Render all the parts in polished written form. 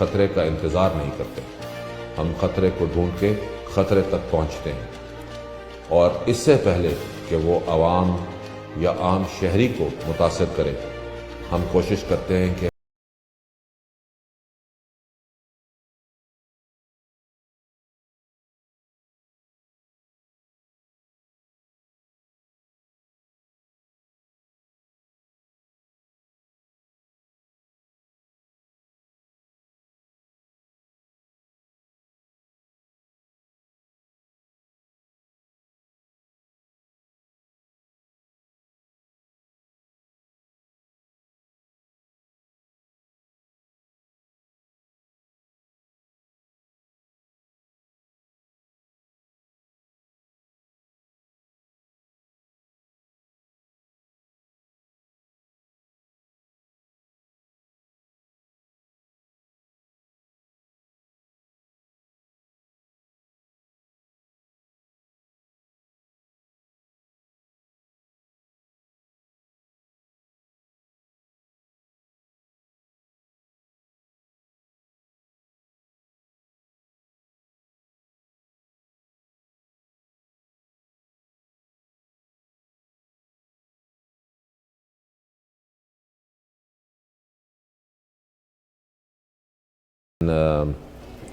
خطرے کا انتظار نہیں کرتے، ہم خطرے کو ڈھونڈ کے خطرے تک پہنچتے ہیں، اور اس سے پہلے کہ وہ عوام یا عام شہری کو متاثر کرے، ہم کوشش کرتے ہیں کہ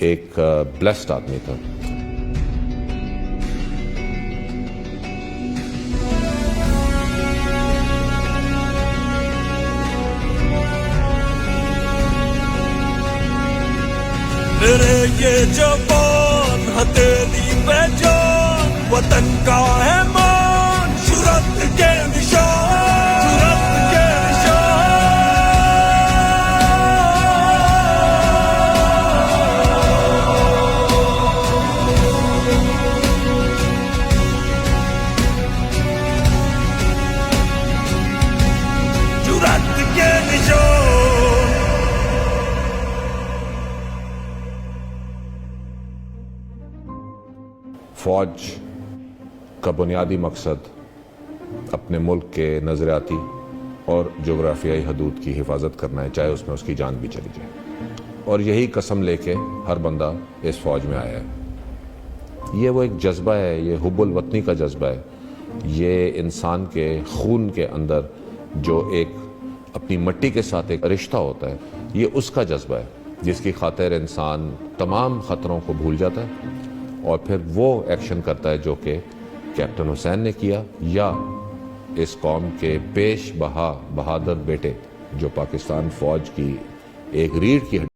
ایک بلیسڈ آدمی تھا۔ میرے یہ جوان ہتھیلی پہ جان، وطن کا ہے مان، جرأت کے نشان، جرأت کے نشان۔ جرأت کے نشان۔ فوج کا بنیادی مقصد اپنے ملک کے نظریاتی اور جغرافیائی حدود کی حفاظت کرنا ہے، چاہے اس میں اس کی جان بھی چلی جائے، اور یہی قسم لے کے ہر بندہ اس فوج میں آیا ہے۔ یہ وہ ایک جذبہ ہے، یہ حب الوطنی کا جذبہ ہے، یہ انسان کے خون کے اندر جو ایک اپنی مٹی کے ساتھ ایک رشتہ ہوتا ہے، یہ اس کا جذبہ ہے جس کی خاطر انسان تمام خطروں کو بھول جاتا ہے اور پھر وہ ایکشن کرتا ہے جو کہ کیپٹن حسین نے کیا، یا اس قوم کے پیش بہا بہادر بیٹے جو پاکستان فوج کی ایک ریڑھ کی ہڈی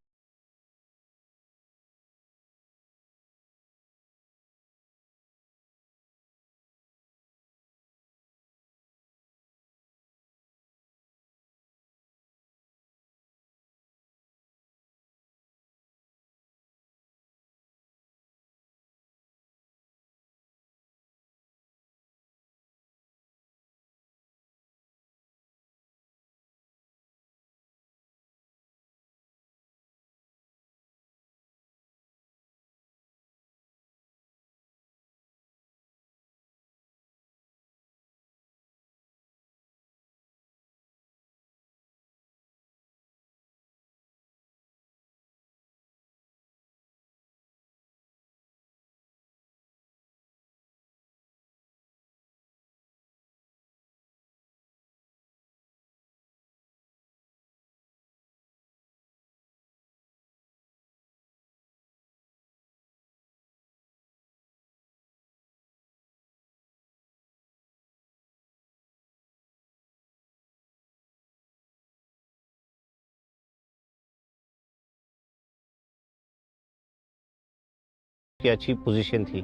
کی اچھی پوزیشن تھی،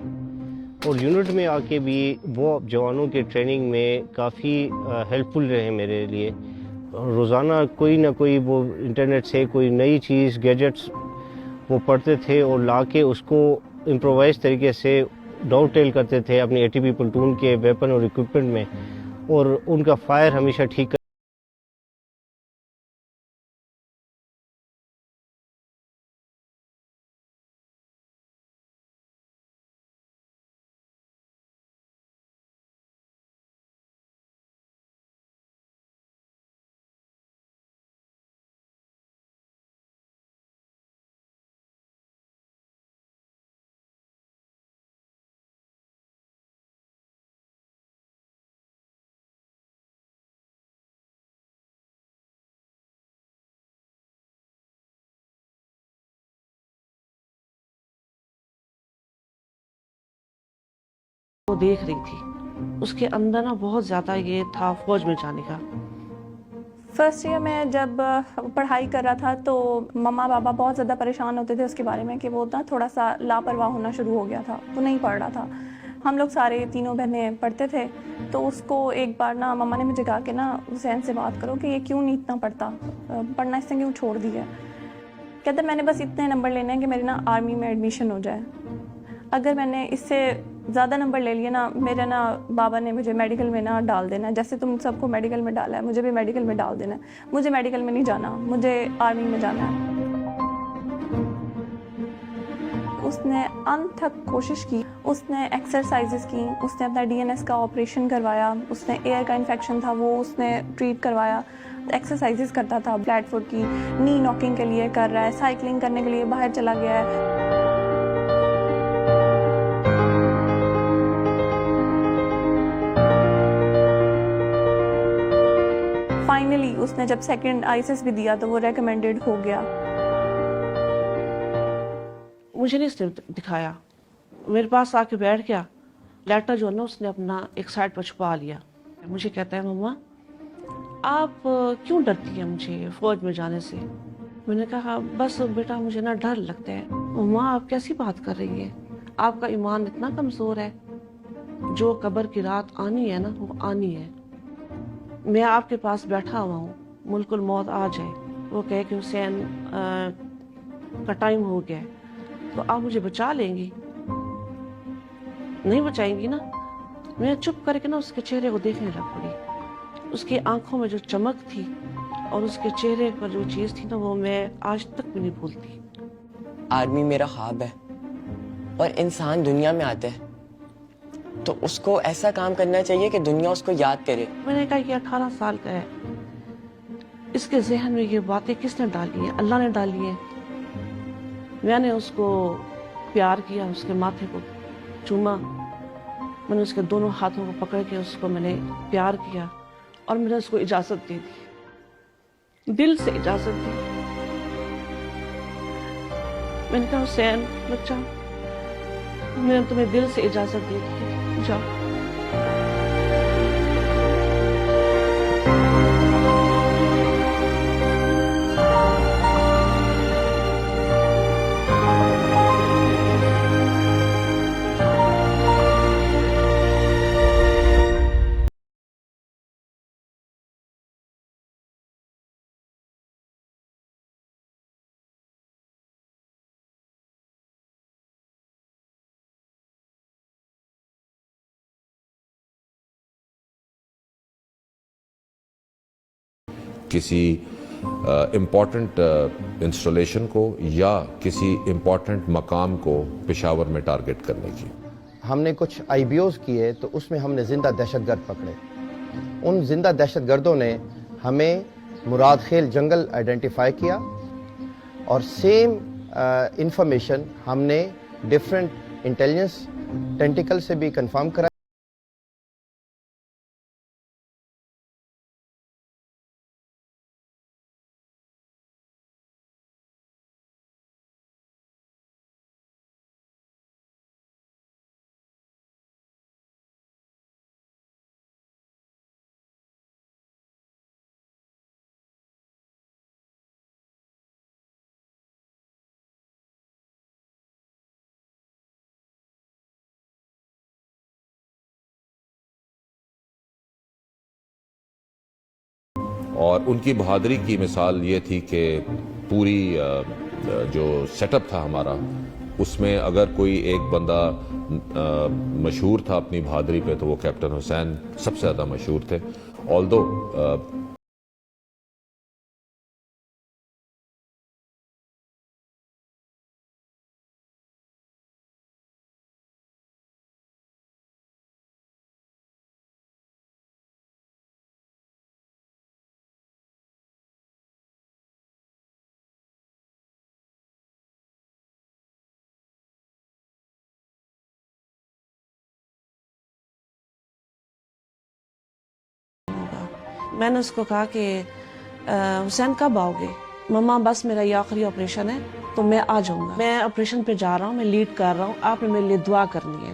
اور یونٹ میں آ کے بھی وہ جوانوں کے ٹریننگ میں کافی ہیلپ فل رہے میرے لیے۔ روزانہ کوئی نہ کوئی وہ انٹرنیٹ سے کوئی نئی چیز گیجٹس وہ پڑھتے تھے اور لا کے اس کو امپرووائز طریقے سے ڈاؤن ٹیل کرتے تھے اپنے اے ٹی پی پلٹون کے ویپن اور اکوپمنٹ میں، اور ان کا فائر ہمیشہ ٹھیک وہ دیکھ رہی تھی. اس کے اندر نا بہت زیادہ یہ تھا فوج میں جانے کا. فرسٹ ایئر میں جب پڑھائی کر رہا تھا تو مما پاپا بہت زیادہ پریشان ہوتے تھے اس کے بارے میں کہ وہ نا تھوڑا سا لاپرواہ ہونا شروع ہو گیا تھا, وہ نہیں پڑھ رہا تھا. ہم لوگ سارے تینوں بہنیں پڑھتے تھے, تو اس کو ایک بار نا مما نے مجھے کہا کہ نا حسین سے بات کرو کہ یہ کیوں نہیں اتنا پڑھتا, پڑھنا اس نے کیوں چھوڑ دیا. کہتا میں نے بس اتنے نمبر لینے ہیں کہ میرے نا آرمی میں ایڈمیشن ہو جائے. اگر میں نے اس سے زیادہ نمبر لے لیے نا, میرے نا بابا نے مجھے میڈیکل میں نا ڈال دینا ہے, جیسے تم سب کو میڈیکل میں ڈالا ہے مجھے بھی میڈیکل میں ڈال دینا ہے. مجھے میڈیکل میں نہیں جانا, مجھے آرمی میں جانا ہے. اس نے انت تک کوشش کی, اس نے ایکسرسائزز کی, اس نے اپنا DNS کا آپریشن کروایا, اس نے ایئر کا انفیکشن تھا وہ اس نے ٹریٹ کروایا. ایکسرسائزز کرتا تھا, فلیٹ فوٹ کی نی ناکنگ کے لیے کر رہا ہے, سائیکلنگ کرنے کے لیے باہر چلا گیا ہے. فائنلی اس نے جب سیکنڈ ISIS بھی دیا تو وہ ریکمینڈڈ ہو گیا. مجھے نہیں اس نے دکھایا, میرے پاس آ کے بیٹھ گیا. لیٹر جو ہے نا اس نے اپنا ایک سائڈ پر چھپا لیا. مجھے کہتا ہے مما آپ کیوں ڈرتی ہیں مجھے فوج میں جانے سے. میں نے کہا بس بیٹا مجھے نا ڈر لگتا ہے. مما آپ کیسی بات کر رہی ہیں, آپ کا ایمان اتنا کمزور ہے, جو قبر کی رات آنی ہے نا وہ آنی ہے. میں آپ کے پاس بیٹھا ہوا ہوں, ملک الموت آ جائے, وہ کہے کہ حسین کا ٹائم ہو گیا ہے, تو آپ مجھے بچا لیں گی. نہیں بچائیں گی نا. میں چپ کر کے نا اس کے چہرے کو دیکھنے لگ پڑی. اس کی آنکھوں میں جو چمک تھی اور اس کے چہرے پر جو چیز تھی نا وہ میں آج تک بھی نہیں بھولتی. آرمی میرا خواب ہے, اور انسان دنیا میں آتا ہے تو اس کو ایسا کام کرنا چاہیے کہ دنیا اس کو یاد کرے. میں نے کہا یہ 18 سال کا ہے, اس کے ذہن میں یہ باتیں کس نے ڈالی ہیں؟ اللہ نے ڈالی ہیں. میں نے اس کو پیار کیا, اس کے ماتھے کو چوما, میں نے اس کے دونوں ہاتھوں کو پکڑ کے اس کو میں نے پیار کیا, اور میں نے اس کو اجازت دے دی, دل سے اجازت دی. میں نے کہا حسین بچہ میں نے تمہیں دل سے اجازت دے دی, جاؤ. کسی امپورٹنٹ انسٹالیشن کو یا کسی امپورٹنٹ مقام کو پشاور میں ٹارگٹ کرنے کی. ہم نے کچھ IBOs کیے تو اس میں ہم نے زندہ دہشت گرد پکڑے. ان زندہ دہشت گردوں نے ہمیں مراد خیل جنگل آئیڈینٹیفائی کیا, اور سیم انفارمیشن ہم نے ڈفرینٹ انٹیلیجنس ٹینٹیکل سے بھی کنفرم کرا. اور ان کی بہادری کی مثال یہ تھی کہ پوری جو سیٹ اپ تھا ہمارا, اس میں اگر کوئی ایک بندہ مشہور تھا اپنی بہادری پہ تو وہ کیپٹن حسین سب سے زیادہ مشہور تھے. آلدو میں نے اس کو کہا کہ حسین کب آؤ گے؟ مما بس میرا یہ آخری آپریشن ہے تو میں آ جاؤں گا. میں آپریشن پہ جا رہا ہوں, میں لیڈ کر رہا ہوں, آپ نے میرے لیے دعا کرنی ہے.